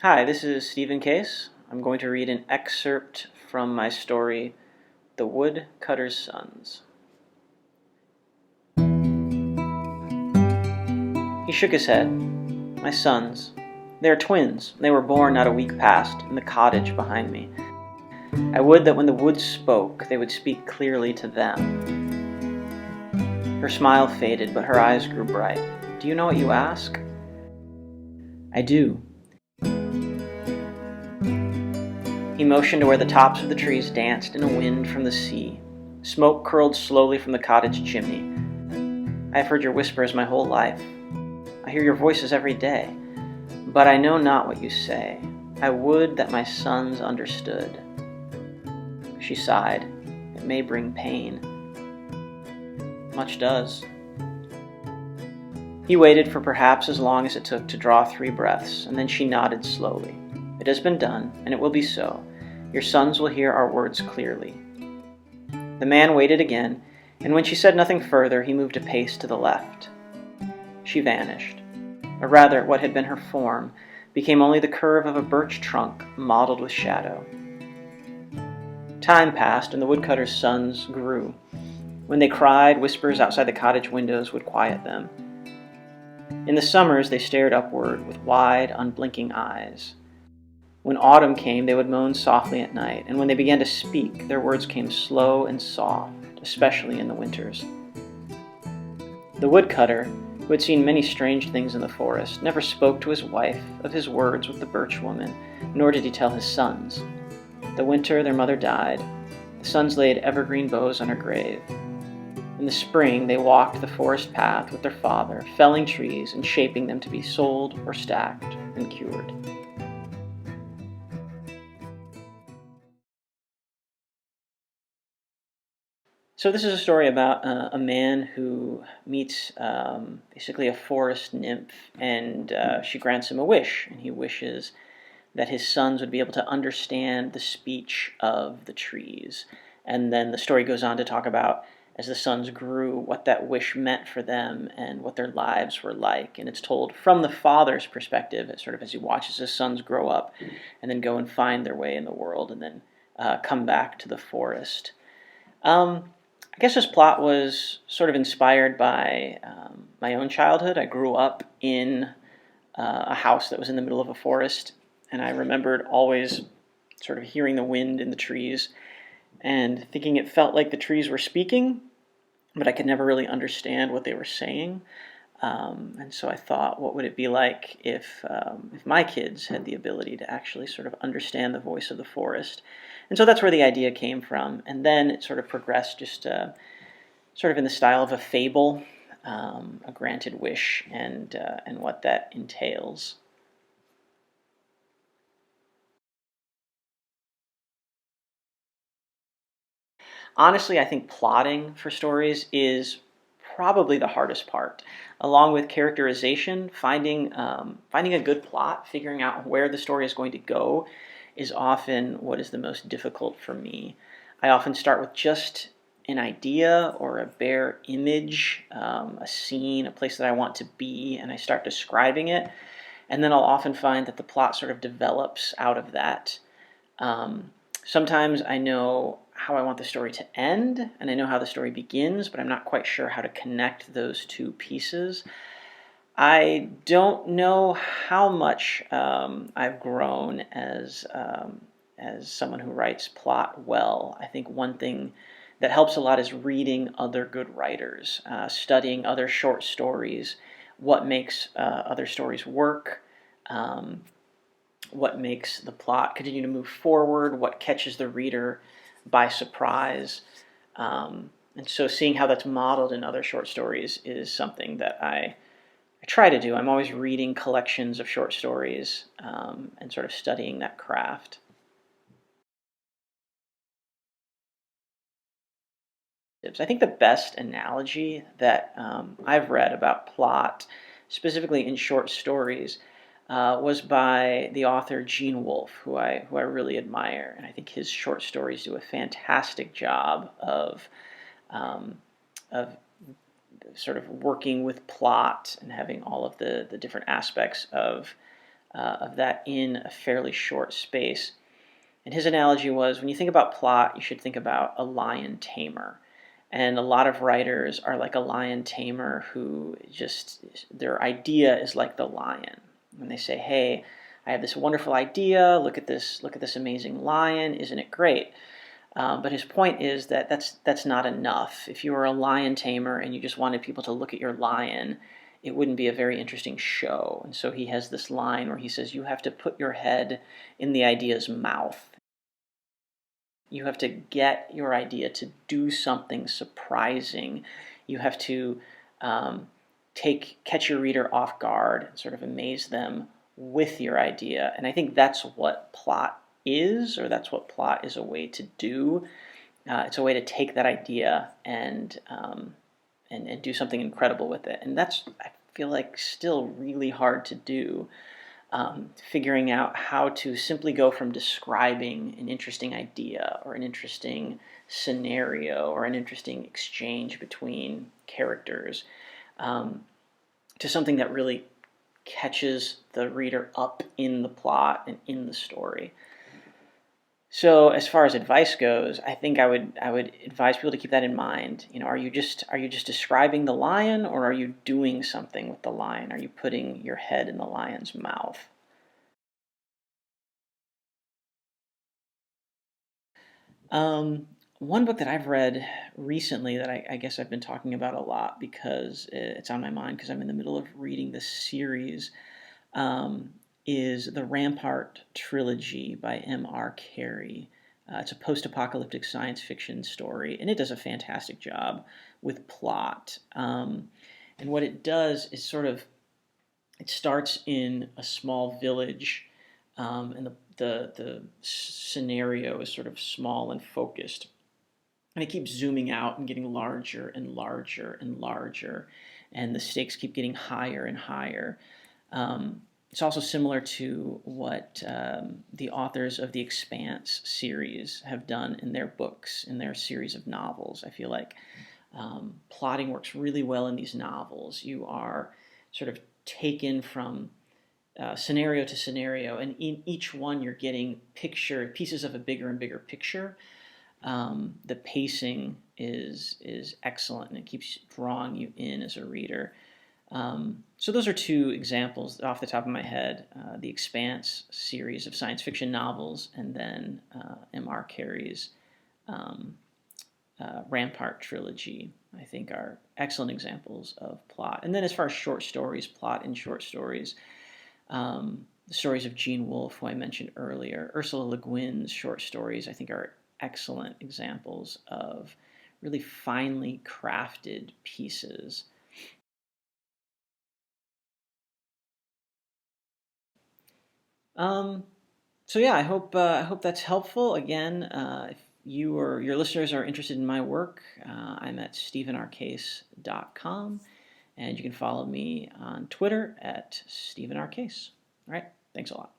Hi, this is Stephen Case. I'm going to read an excerpt from my story, The Woodcutters Sons. He shook his head. My sons. They are twins. They were born not a week past, in the cottage behind me. I would that when the woods spoke, they would speak clearly to them. Her smile faded, but her eyes grew bright. Do you know what you ask? I do. He motioned to where the tops of the trees danced in a wind from the sea. Smoke curled slowly from the cottage chimney. I have heard your whispers my whole life. I hear your voices every day, but I know not what you say. I would that my sons understood. She sighed. It may bring pain. Much does. He waited for perhaps as long as it took to draw 3 breaths, and then she nodded slowly. It has been done, and it will be so. Your sons will hear our words clearly. The man waited again, and when she said nothing further, he moved a pace to the left. She vanished, or rather, what had been her form became only the curve of a birch trunk mottled with shadow. Time passed, and the woodcutter's sons grew. When they cried, whispers outside the cottage windows would quiet them. In the summers, they stared upward with wide, unblinking eyes. When autumn came, they would moan softly at night, and when they began to speak, their words came slow and soft, especially in the winters. The woodcutter, who had seen many strange things in the forest, never spoke to his wife of his words with the birch woman, nor did he tell his sons. The winter their mother died. The sons laid evergreen boughs on her grave. In the spring, they walked the forest path with their father, felling trees and shaping them to be sold or stacked and cured. So this is a story about a man who meets basically a forest nymph, and she grants him a wish, and he wishes that his sons would be able to understand the speech of the trees. And then the story goes on to talk about, as the sons grew, what that wish meant for them and what their lives were like. And it's told from the father's perspective, sort of as he watches his sons grow up and then go and find their way in the world and then come back to the forest. I guess this plot was sort of inspired by my own childhood. I grew up in a house that was in the middle of a forest, and I remembered always sort of hearing the wind in the trees and thinking it felt like the trees were speaking, but I could never really understand what they were saying. And so I thought, what would it be like if my kids had the ability to actually sort of understand the voice of the forest? And so that's where the idea came from. And then it sort of progressed just sort of in the style of a fable, a granted wish, and what that entails. Honestly, I think plotting for stories is probably the hardest part. Along with characterization, finding a good plot, figuring out where the story is going to go, is often what is the most difficult for me. I often start with just an idea or a bare image, a scene, a place that I want to be, and I start describing it. And then I'll often find that the plot sort of develops out of that. Sometimes I know how I want the story to end, and I know how the story begins, but I'm not quite sure how to connect those two pieces. I don't know how much I've grown as someone who writes plot well. I think one thing that helps a lot is reading other good writers, studying other short stories, what makes other stories work, what makes the plot continue to move forward, what catches the reader by surprise. And so seeing how that's modeled in other short stories is something that I try to do. I'm always reading collections of short stories and sort of studying that craft. I think the best analogy that I've read about plot, specifically in short stories, was by the author Gene Wolfe, who I really admire, and I think his short stories do a fantastic job um, of sort of working with plot and having all of the different aspects of of that in a fairly short space. And his analogy was, when you think about plot, you should think about a lion tamer. And a lot of writers are like a lion tamer who just, their idea is like the lion. When they say, hey, I have this wonderful idea, look at this amazing lion, isn't it great? But his point is that that's not enough. If you were a lion tamer and you just wanted people to look at your lion, it wouldn't be a very interesting show. And so he has this line where he says, you have to put your head in the idea's mouth. You have to get your idea to do something surprising. You have to catch your reader off guard and sort of amaze them with your idea. And I think that's what plot is, or that's what plot is a way to do. It's a way to take that idea and do something incredible with it. And that's, I feel like, still really hard to do. Figuring out how to simply go from describing an interesting idea or an interesting scenario or an interesting exchange between characters to something that really catches the reader up in the plot and in the story. So as far as advice goes, I think I would advise people to keep that in mind. Are you just describing the lion, or are you doing something with the lion? Are you putting your head in the lion's mouth? One book that I've read recently that I guess I've been talking about a lot because it's on my mind because I'm in the middle of reading this series is the Rampart trilogy by M.R. Carey. It's a post-apocalyptic science fiction story, and it does a fantastic job with plot. And what it does is it starts in a small village, and the scenario is sort of small and focused. And it keeps zooming out and getting larger and larger and larger, and the stakes keep getting higher and higher. It's also similar to what the authors of the Expanse series have done in their books, in their series of novels. I feel like plotting works really well in these novels. You are sort of taken from scenario to scenario, and in each one you're getting pieces of a bigger and bigger picture. The pacing is excellent, and it keeps drawing you in as a reader. So those are two examples off the top of my head, the Expanse series of science fiction novels, and then M.R. Carey's Rampart trilogy, I think, are excellent examples of plot. And then as far as short stories, plot in short stories, the stories of Gene Wolfe, who I mentioned earlier, Ursula Le Guin's short stories, I think, are excellent examples of really finely crafted pieces. So yeah, I hope that's helpful. Again, if you or your listeners are interested in my work, I'm at stephenrcase.com, and you can follow me on Twitter at stephenrcase. All right, thanks a lot.